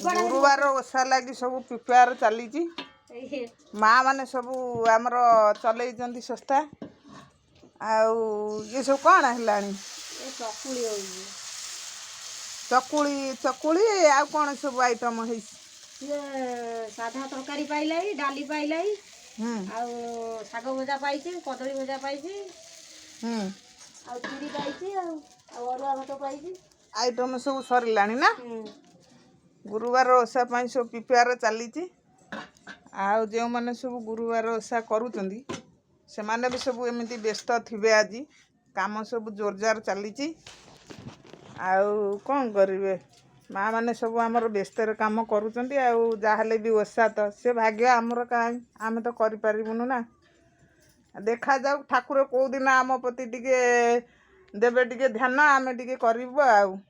गुरुवार ओषा लगी सब प्रिपेयर चली माँ मैंने सब आमर चल संस्था ये सब कौन है चकुली चकुली आ कौन सब आइटम है साधा तरकारी पाइलाई डाली पाइलाई शाग भजा पाई कदली भजा पाई चूरी पाई अरुआ भात पाई आइटम सब सरला ना गुरुवार ओषा सब प्रिपेयर चली जो मैंने सब गुरुवार ओषा करुँच से माने भी सब एमती व्यस्त थे आज काम सब जोरजार चली कौन करेंगे माँ मैंने सब आमर व्यस्त काम करुँच भी ओषा तो से भाग्य आमर कहीं आम तो करूँ ना देखा जाऊ ठाकुर कौ दिन आम प्रति टिके देवे टिके ध्यान आम टिके करूँ।